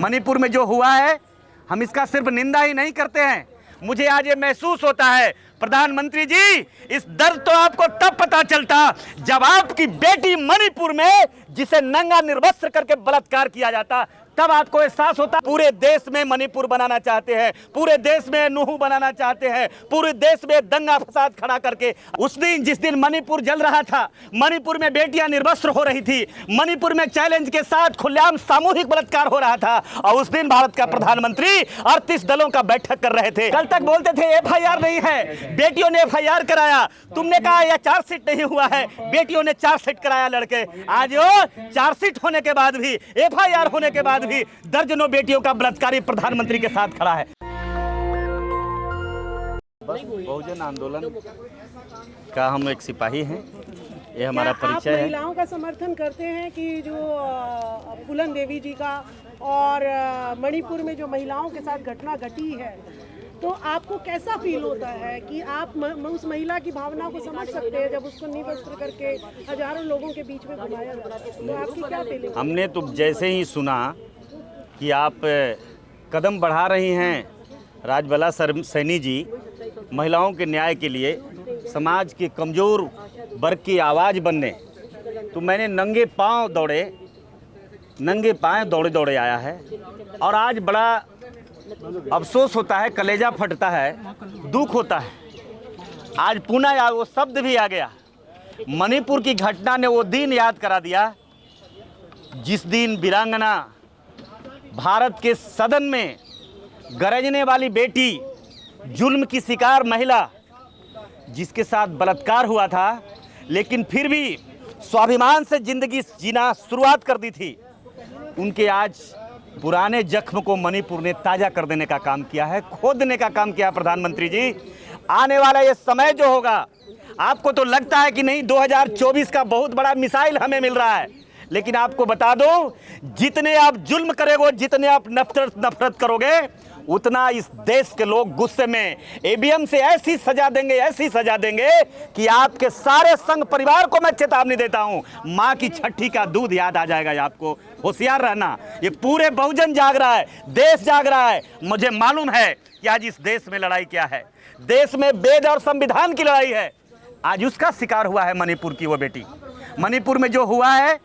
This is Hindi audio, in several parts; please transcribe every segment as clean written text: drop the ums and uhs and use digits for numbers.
मणिपुर में जो हुआ है, हम इसका सिर्फ निंदा ही नहीं करते हैं, मुझे आज ये महसूस होता है प्रधानमंत्री जी, इस दर्द तो आपको तब पता चलता जब आपकी बेटी मणिपुर में जिसे नंगा निर्वस्त्र करके बलात्कार किया जाता, तब आपको एहसास होता। पूरे देश में मणिपुर बनाना चाहते हैं, पूरे देश में नूहू बनाना चाहते हैं, पूरे देश में दंगा फसाद खड़ा करके। उस दिन जिस दिन मणिपुर जल रहा था, मणिपुर में बेटियां निर्वस्त्र हो रही थी, मणिपुर में चैलेंज के साथ खुलेआम सामूहिक बलात्कार हो रहा था, और उस दिन भारत का प्रधानमंत्री 38 दलों का बैठक कर रहे थे। कल तक बोलते थे एफआईआर नहीं है, बेटियों ने एफआईआर कराया, तुमने कहा यह चार्जशीट नहीं हुआ है, बेटियों ने चार्जशीट कराया लड़के। आज वो चार्जशीट होने के बाद भी, एफआईआर होने के बाद भी दर्जनों बेटियों का बलात्कारी प्रधानमंत्री के साथ खड़ा है। बहुजन आंदोलन का हम एक सिपाही हैं, ये हमारा परिचय है। महिलाओं का समर्थन करते हैं कि जो फूलन देवी जी का और मणिपुर में जो महिलाओं के साथ घटना घटी है, तो आपको कैसा फील होता है कि आप उस महिला की भावना को समझ सकते हैं जब उसको निर्वस्त्र करके हजारों लोगों के बीच में घुमाया जाता है, तो आपकी क्या फीलिंग? हमने तो जैसे ही सुना कि आप कदम बढ़ा रही हैं राजबाला सैनी जी महिलाओं के न्याय के लिए, समाज के कमज़ोर वर्ग की आवाज़ बनने, तो मैंने नंगे पाँव दौड़े दौड़े आया है। और आज बड़ा अफसोस होता है, कलेजा फटता है, दुख होता है। आज पुनः वो शब्द भी आ गया, मणिपुर की घटना ने वो दिन याद करा दिया जिस दिन वीरांगना भारत के सदन में गरजने वाली बेटी, जुल्म की शिकार महिला जिसके साथ बलात्कार हुआ था, लेकिन फिर भी स्वाभिमान से जिंदगी जीना शुरुआत कर दी थी, उनके आज पुराने जख्म को मणिपुर ने ताज़ा कर देने का काम किया है, खोदने का काम किया। प्रधानमंत्री जी, आने वाला ये समय जो होगा, आपको तो लगता है कि नहीं 2024 का बहुत बड़ा मिसाइल हमें मिल रहा है, लेकिन आपको बता दो, जितने आप जुल्म करोगे, जितने आप नफरत करोगे, उतना इस देश के लोग गुस्से में ईवीएम से ऐसी सजा देंगे कि आपके सारे संघ परिवार को मैं चेतावनी देता हूं, माँ की छठी का दूध याद आ जाएगा। आपको होशियार रहना, ये पूरे बहुजन जाग रहा है, देश जाग रहा है। मुझे मालूम है कि आज इस देश में लड़ाई क्या है, देश में वेद और संविधान की लड़ाई है। आज उसका शिकार हुआ है मणिपुर की वो बेटी। मणिपुर में जो हुआ है,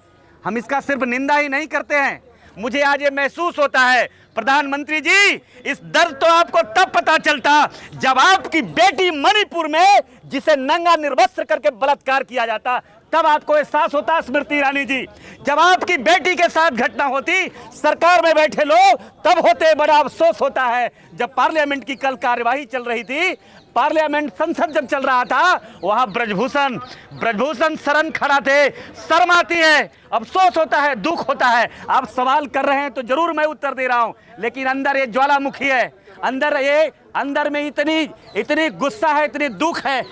हम इसका सिर्फ निंदा ही नहीं करते हैं, मुझे आज ये महसूस होता है प्रधानमंत्री जी, इस दर्द तो आपको तब पता चलता जब आपकी बेटी मणिपुर में जिसे नंगा निर्वस्त्र करके बलात्कार किया जाता, तब आपको एहसास होता। स्मृति ईरानी जी, जब आपकी बेटी के साथ घटना होती, सरकार में बैठे लोग तब होते, बड़ा अफसोस होता है। जब पार्लियामेंट की कल कार्यवाही चल रही थी, पार्लियामेंट संसद जब चल रहा था, वहां ब्रजभूषण शरण खड़ा थे, शर्म आती है, अफसोस होता है, दुख होता है। आप सवाल कर रहे हैं तो जरूर मैं उत्तर दे रहा हूं, लेकिन अंदर ये ज्वालामुखी है, अंदर में इतनी गुस्सा है, इतनी दुख है।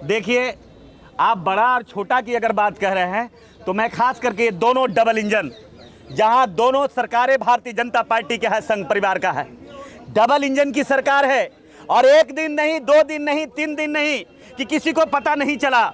देखिए, आप बड़ा और छोटा की अगर बात कह रहे हैं, तो मैं खास करके ये दोनों डबल इंजन, जहां दोनों सरकारें भारतीय जनता पार्टी के है, संघ परिवार का है, डबल इंजन की सरकार है, और एक दिन नहीं, 2 दिन नहीं, 3 दिन नहीं कि किसी को पता नहीं चला,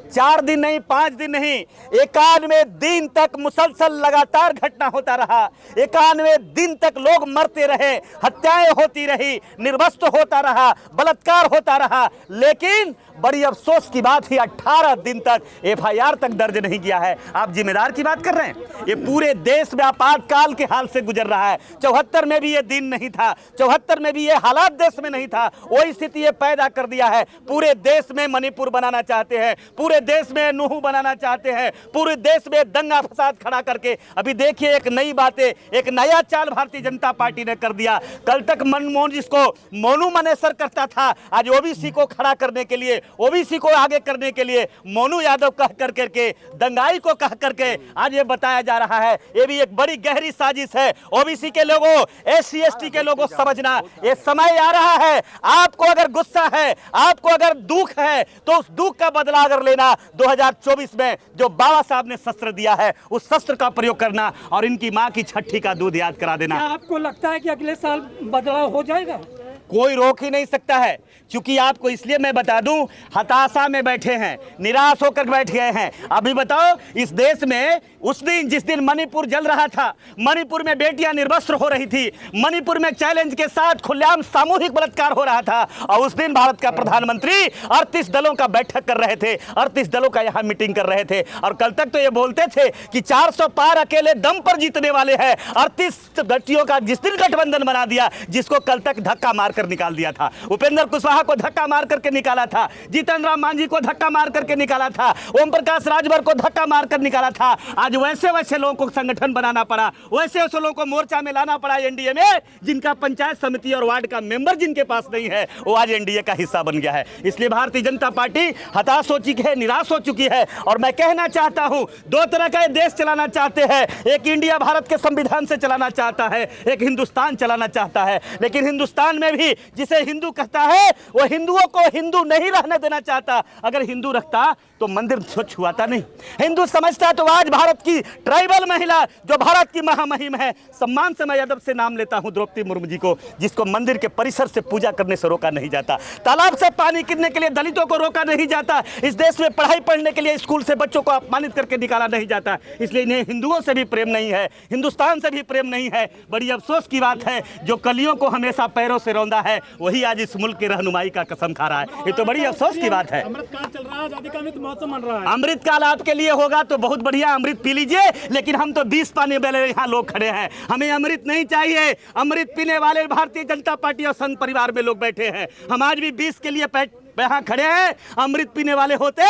4 दिन नहीं, 5 दिन नहीं, 91 दिन तक मुसलसल लगातार घटना होता रहा, 91 दिन तक लोग मरते रहे, हत्याएं होती रही, निर्वस्त्र होता रहा, बलात्कार होता रहा, लेकिन बड़ी अफसोस की बात ही 18 दिन तक एफआईआर तक दर्ज नहीं किया है। आप जिम्मेदार की बात कर रहे हैं, ये पूरे देश में आपातकाल के हाल से गुजर रहा है। 74 में भी ये दिन नहीं था, 74 में भी ये हालात देश में नहीं था, वही स्थिति ये पैदा कर दिया है। पूरे देश में मणिपुर बनाना चाहते हैं, पूरे देश में नूहू बनाना चाहते हैं, पूरे देश में दंगा फसाद खड़ा करके। अभी देखिए, एक नई बातें, एक नया चाल भारतीय जनता पार्टी ने कर दिया। कल तक मनमोहन जिसको मोनू मनेसर करता था, आज ओबीसी को खड़ा करने के लिए, ओबीसी को आगे करने के लिए मोनू यादव कह करके, दंगाई को कह करके आज ये बताया जा रहा है। ये भी एक बड़ी गहरी साजिश है। ओबीसी के लोगों, एससी एसटी के लोगों, समझना ये समय आ रहा है। आपको अगर गुस्सा है, आपको अगर दुख है, तो उस दुख का बदला अगर लेना, 2024 में जो बाबा साहब ने शस्त्र दिया है, उस शस्त्र का प्रयोग करना और इनकी मां की छठी का दूध याद करा देना। क्या आपको लगता है कि अगले साल बदलाव हो जाएगा? कोई रोक ही नहीं सकता है। क्योंकि आपको इसलिए मैं बता दूं, हताशा में बैठे हैं, निराश होकर बैठ गए हैं। अभी बताओ, इस देश में उस दिन जिस दिन मणिपुर जल रहा था, मणिपुर में बेटियां निर्वस्त्र हो रही थी, मणिपुर में चैलेंज के साथ खुलेआम सामूहिक बलात्कार हो रहा था, और उस दिन भारत का प्रधानमंत्री 38 दलों का बैठक कर रहे थे, 38 दलों का यहां मीटिंग कर रहे थे। और कल तक तो ये बोलते थे कि 400 पार अकेले दम पर जीतने वाले हैं। 38 गठियों का जिस दिन गठबंधन बना दिया, जिसको कल तक धक्का मारकर निकाल दिया था, उपेंद्र कुशवाहा को धक्का मार करके निकाला था, जीतन राम मांझी को धक्का मार करके निकाला था, ओम प्रकाश राजभर को धक्का मारकर निकाला था। आज वैसे वैसे लोगों को संगठन बनाना पड़ा, वैसे वैसे लोगों को मोर्चा में लाना पड़ा एनडीए में, जिनका पंचायत समिति और वार्ड का मेंबर जिनके पास नहीं है, वो आज एनडीए का हिस्सा बन गया है। इसलिए भारतीय जनता पार्टी हताश हो चुकी है, निराश हो चुकी है। और मैं कहना चाहता हूं, दो तरह का देश चलाना चाहते हैं, एक इंडिया भारत के संविधान से चलाना चाहता है, एक हिंदुस्तान चलाना चाहता है। लेकिन हिंदुस्तान में भी जिसे हिंदू कहता है, वो हिंदुओं को हिंदू नहीं रहने देना चाहता। अगर हिंदू रखता तो मंदिर स्वच्छ हुआता नहीं। हिंदू समझता तो आज भारत की ट्राइबल महिला जो भारत की महामहिम है, सम्मान से मैं अदब से नाम लेता हूं द्रौपदी मुर्मू जी को, जिसको मंदिर के परिसर से पूजा करने से रोका नहीं जाता, तालाब से पानी गिरने के लिए दलितों को रोका नहीं जाता, इस देश में पढ़ाई पढ़ने के लिए स्कूल से बच्चों को अपमानित करके निकाला नहीं जाता। इसलिए इन्हें हिंदुओं से भी प्रेम नहीं है, हिंदुस्तान से भी प्रेम नहीं है। बड़ी अफसोस की बात है, जो कलियों को हमेशा पैरों से रौंदा है, वही आज इस मुल्क की रहनुमाई का कसम खा रहा है। ये तो बड़ी अफसोस की बात है। अमृतकाल चल रहा है, आजादी का अमृत महोत्सव मन रहा है। अमृतकाल आपके लिए होगा तो बहुत बढ़िया, अमृत पी लीजिए, लेकिन हम तो 20 पाने वाले यहाँ लोग खड़े हैं, हमें अमृत नहीं चाहिए। अमृत पीने वाले भारतीय जनता पार्टी और संघ परिवार में लोग बैठे हैं। हम आज भी 20 के लिए यहाँ खड़े हैं। अमृत पीने वाले होते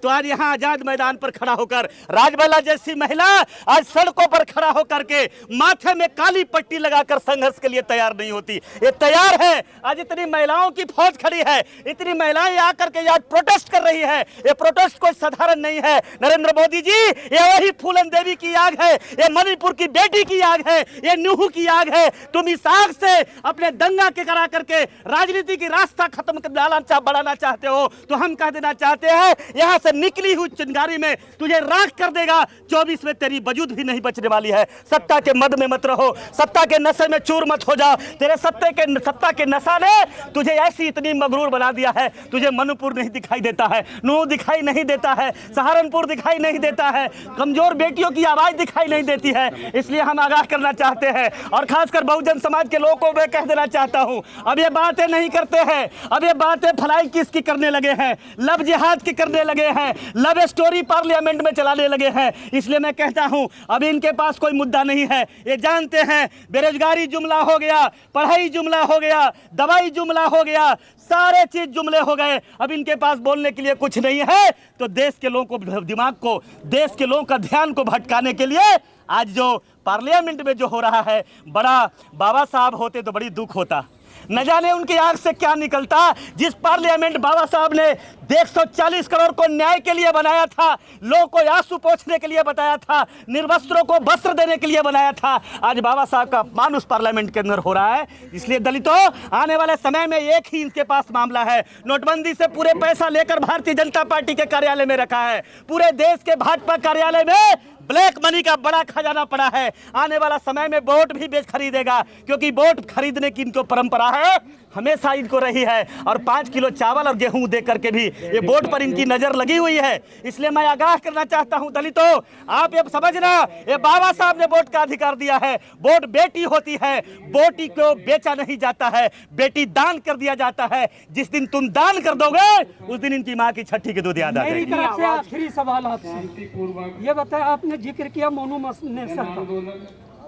तो आज यहाँ आजाद मैदान पर खड़ा होकर, राजबाला जैसी महिला आज सड़कों पर खड़ा होकर के माथे में काली पट्टी लगाकर संघर्ष के लिए तैयार नहीं होती। ये तैयार है। आज इतनी महिलाओं की फौज खड़ी है, इतनी महिलाएं आकर के आज प्रोटेस्ट कर रही है। ये प्रोटेस्ट कोई साधारण नहीं है। नरेंद्र मोदी जी, ये वही फूलन देवी की आग है, ये मणिपुर की बेटी की आग है, ये नुहू की आग है। तुम इस आग से अपने दंगा के करा करके राजनीति की रास्ता खत्म कर डालना बढ़ाना चाहते हो, तो हम कह देना चाहते हैं, यहां से निकली हुई चिंगारी में तुझे राख कर देगा। 24 में तेरी वजूद भी नहीं बचने वाली है। सत्ता के मद में मत रहो, सत्ता के नशे में चूर मत हो जाओ। तेरे सत्ता के नशा ने तुझे ऐसी इतनी मगरूर बना दिया है, तुझे मणिपुर नहीं दिखाई देता है, नूह दिखाई नहीं देता है, सहारनपुर दिखाई नहीं देता है, कमजोर बेटियों की आवाज दिखाई नहीं देती है। इसलिए हम आगाह करना चाहते हैं, और खासकर बहुजन समाज के लोगों को मैं कह देना चाहता हूं, अब ये बातें नहीं करते हैं, अब ये बातें फलाई किसकी करने लगे हैं, लव जिहाद की करने लगे हैं, लव स्टोरी पार्लियामेंट में चलाने लगे हैं। इसलिए मैं कहता हूं, अब इनके पास कोई मुद्दा नहीं है। ये जानते हैं बेरोजगारी जुमला हो गया, पढ़ाई जुमला हो गया, दवाई जुमला हो गया, सारे चीज जुमले हो गए। अब इनके पास बोलने के लिए कुछ नहीं है। तो देश के लोगों को, दिमाग को, देश के लोगों का ध्यान को भटकाने के लिए आज जो पार्लियामेंट में जो हो रहा है, बड़ा बाबा साहब होते तो बड़ी दुख होता। न जाने उनकी आंख से क्या निकलता। जिस पार्लियामेंट बाबा साहब ने 140 करोड़ को न्याय के लिए बनाया था, लोगों को आंसू पोंछने के लिए बताया था, निर्वस्त्रों को वस्त्र देने के लिए बनाया था, आज बाबा साहब का अपमान उस पार्लियामेंट के अंदर हो रहा है। इसलिए दलितों, आने वाले समय में एक ही इनके पास मामला है। नोटबंदी से पूरे पैसा लेकर भारतीय जनता पार्टी के कार्यालय में रखा है। पूरे देश के भाजपा कार्यालय में ब्लैक मनी का बड़ा खजाना पड़ा है। आने वाला समय में वोट भी बेच खरीदेगा, क्योंकि वोट खरीदने की इनको परंपरा है, हमेशा इनको रही है। और 5 किलो चावल और गेहूं दे करके भी ये वोट पर इनकी नजर लगी हुई है। इसलिए मैं आगाह करना चाहता हूं दलितों, आप ये समझना, ये बाबा साहब ने वोट का अधिकार दिया है। वोट बेटी होती है, बेटी को बेचा नहीं जाता है, बेटी दान कर दिया जाता है। जिस दिन तुम दान कर दोगे, उस दिन इनकी माँ की छठी की दूध याद आ मेरी जाएगी। तरफ से आखिरी सवाल आपसे ये बताया, आपने जिक्र किया मोनू नेसर का,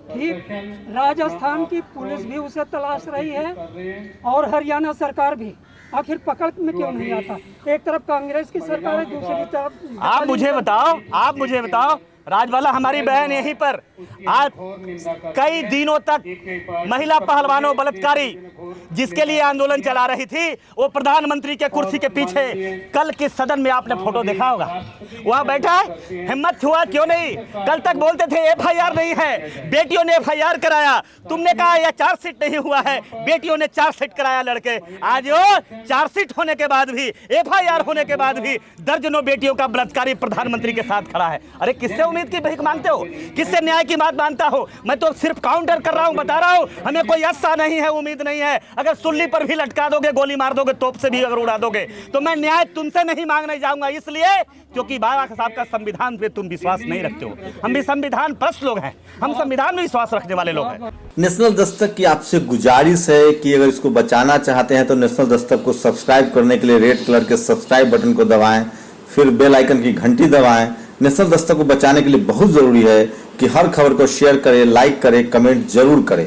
ठीक, राजस्थान की पुलिस भी उसे तलाश रही है और हरियाणा सरकार भी, आखिर पकड़ में क्यों नहीं आता? एक तरफ कांग्रेस की सरकार है, दूसरी तरफ आप मुझे बताओ राजबाला हमारी बहन यहीं पर आज कई दिनों तक महिला पहलवानों बलात्कारी जिसके लिए आंदोलन चला रही थी, वो प्रधानमंत्री के कुर्सी के पीछे कल के सदन में आपने फोटो देखा होगा, वहां बैठा है। हिम्मत हुआ क्यों नहीं? कल तक बोलते थे एफआईआर नहीं है, बेटियों ने एफआईआर कराया। तुमने कहा यह चार्जशीट नहीं हुआ है, बेटियों ने चार्जशीट कराया लड़के। आज वो चार्जशीट होने के बाद भी, एफआईआर होने के बाद भी दर्जनों बेटियों का बलात्कारी प्रधानमंत्री के साथ खड़ा है। अरे किससे उम्मीद की भीख मांगते हो? किससे न्याय की बात मांगता हो? मैं तो सिर्फ काउंटर कर रहा हूँ, बता रहा हूँ, हमें कोई आशा नहीं है, उम्मीद नहीं है। अगर सुल्ली पर भी लटका दोगे, गोली मार दोगे, तोप से भी अगर उड़ा दोगे, तो मैं न्याय तुमसे नहीं मांगने जाऊंगा, इसलिए क्योंकि बाबा साहब का संविधान पे तुम विश्वास नहीं रखते हो। हम भी संविधान परस्त लोग हैं, हम संविधान में विश्वास रखने वाले लोग हैं। नेशनल दस्तक की आपसे गुजारिश है कि अगर इसको बचाना चाहते हैं तो नेशनल दस्तक को सब्सक्राइब करने के लिए रेड कलर के सब्सक्राइब बटन को दबाएं, फिर बेल आइकन की घंटी दबाएं। नेशनल दस्तक को बचाने के लिए बहुत जरूरी है कि हर खबर को शेयर करें, लाइक करें, कमेंट जरूर करें।